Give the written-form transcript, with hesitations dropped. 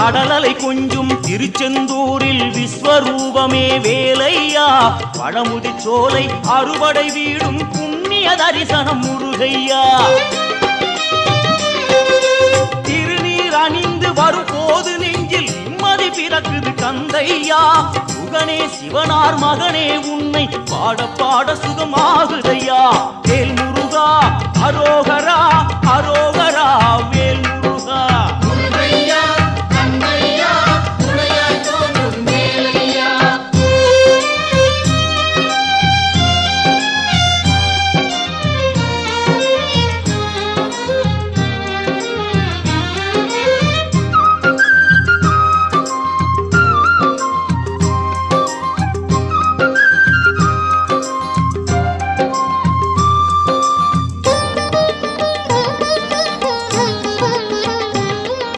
கடலலை கொஞ்சும் திருச்செந்தூரில் விஸ்வரூபமே வேலையா பழமுதி சோலை அறுபடை வீடும் புண்ணிய தரிசனம் முருகையா திருநீர் அணிந்து வரும் போது நெஞ்சில் நிம்மதி பிறக்குது கந்தையா சுகனே சிவனார் மகனே உன்னை பாட பாட சுகமாகுதையா வேல் முருகா அரோகரா அரோகரா வேல் முருகா